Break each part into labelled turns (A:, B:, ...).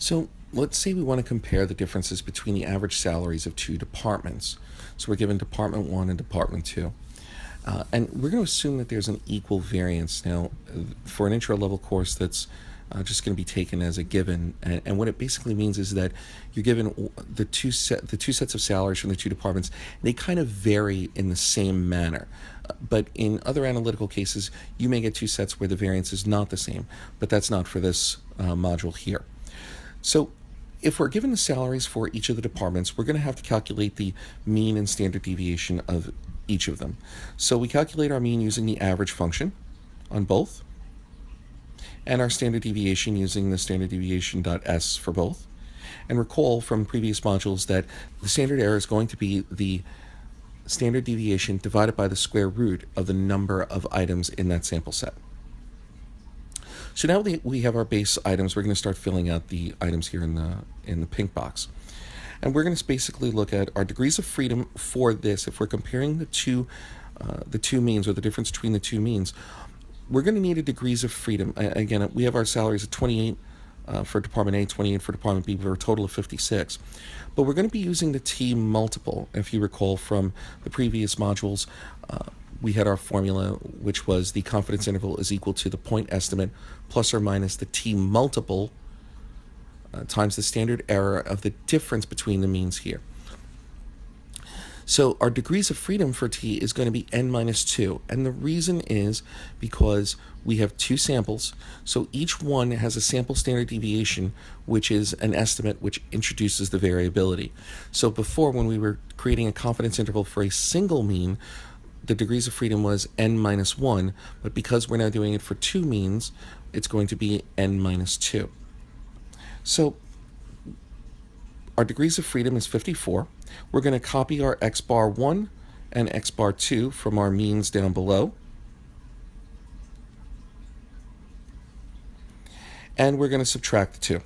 A: So let's say we want to compare the differences between the average salaries of two departments. So we're given Department 1 and Department 2. And we're going to assume that there's an equal variance. Now, for an intro level course, that's just going to be taken as a given. And what it basically means is that you're given the two sets of salaries from the two departments. They kind of vary in the same manner. But in other analytical cases, you may get two sets where the variance is not the same. But that's not for this module here. So if we're given the salaries for each of the departments, we're going to have to calculate the mean and standard deviation of each of them. So we calculate our mean using the average function on both, and our standard deviation using the standard deviation.s for both. And recall from previous modules that the standard error is going to be the standard deviation divided by the square root of the number of items in that sample set. So now we have our base items. We're going to start filling out the items here in the pink box. And we're going to basically look at our degrees of freedom for this. If we're comparing the two means, or the difference between the two means, we're going to need a degrees of freedom. Again, we have our salaries at 28 for Department A, 28 for Department B, for a total of 56. But we're going to be using the T multiple. If you recall from the previous modules, we had our formula, which was the confidence interval is equal to the point estimate plus or minus the T multiple times the standard error of the difference between the means here. So our degrees of freedom for T is going to be n minus 2. And the reason is because we have two samples. So each one has a sample standard deviation, which is an estimate which introduces the variability. So before, when we were creating a confidence interval for a single mean, the degrees of freedom was n minus 1. But because we're now doing it for two means, it's going to be n minus 2. So our degrees of freedom is 54. We're going to copy our x bar 1 and x bar 2 from our means down below. And we're going to subtract the 2.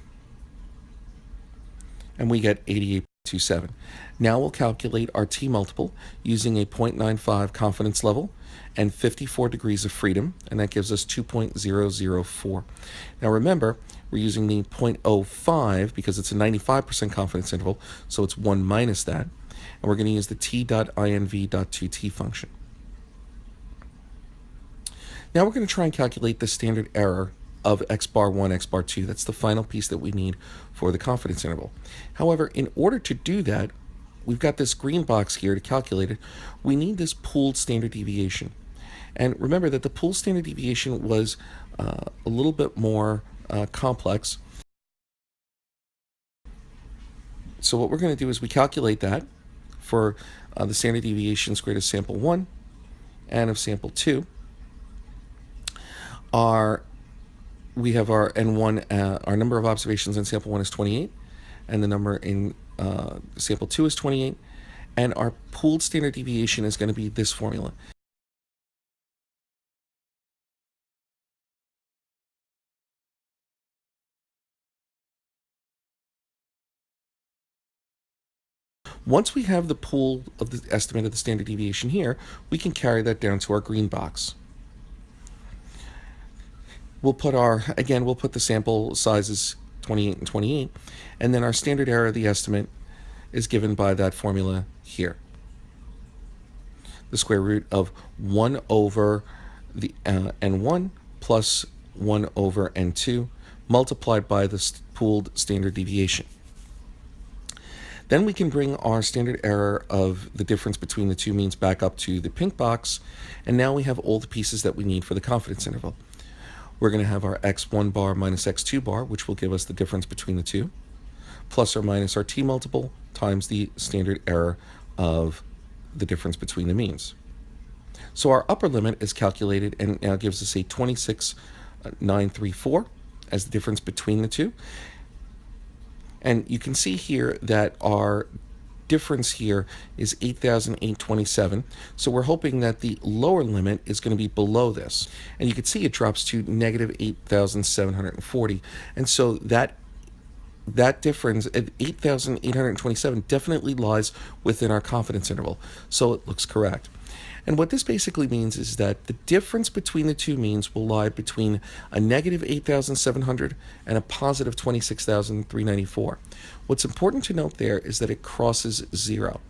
A: And we get 88.27. Now we'll calculate our T multiple using a 0.95 confidence level and 54 degrees of freedom, and that gives us 2.004. Now remember, we're using the 0.05 because it's a 95% confidence interval, so it's 1 minus that. And we're going to use the t.inv.2t function. Now we're going to try and calculate the standard error of x bar 1, x bar 2. That's the final piece that we need for the confidence interval. However, in order to do that, we've got this green box here to calculate it. We need this pooled standard deviation. And remember that the pooled standard deviation was a little bit more complex. So what we're going to do is we calculate that for the standard deviation squared of sample 1 and of sample 2. We have our N1, our number of observations in sample 1 is 28, and the number in sample 2 is 28, and our pooled standard deviation is going to be this formula. Once we have the pool of the estimate of the standard deviation here, we can carry that down to our green box. We'll put the sample sizes 28 and 28, and then our standard error of the estimate is given by that formula here. The square root of 1 over the n1 plus 1 over n2 multiplied by the pooled standard deviation. Then we can bring our standard error of the difference between the two means back up to the pink box, and now we have all the pieces that we need for the confidence interval. We're going to have our x1 bar minus x2 bar, which will give us the difference between the two, plus or minus our T multiple times the standard error of the difference between the means. So our upper limit is calculated and now gives us a 26,934 as the difference between the two. And you can see here that our difference here is 8,827. So we're hoping that the lower limit is going to be below this. And you can see it drops to negative 8,740. And so that difference at 8,827 definitely lies within our confidence interval. So it looks correct. And what this basically means is that the difference between the two means will lie between a negative 8,700 and a positive 26,394. What's important to note there is that it crosses zero.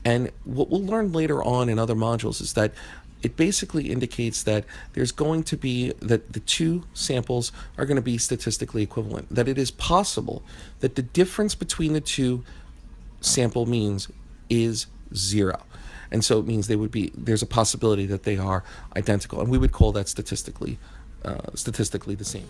A: And what we'll learn later on in other modules is that it basically indicates that there's going to be, that the two samples are going to be statistically equivalent, that it is possible that the difference between the two sample means is zero. And so it means there's a possibility that they are identical. And we would call that statistically the same.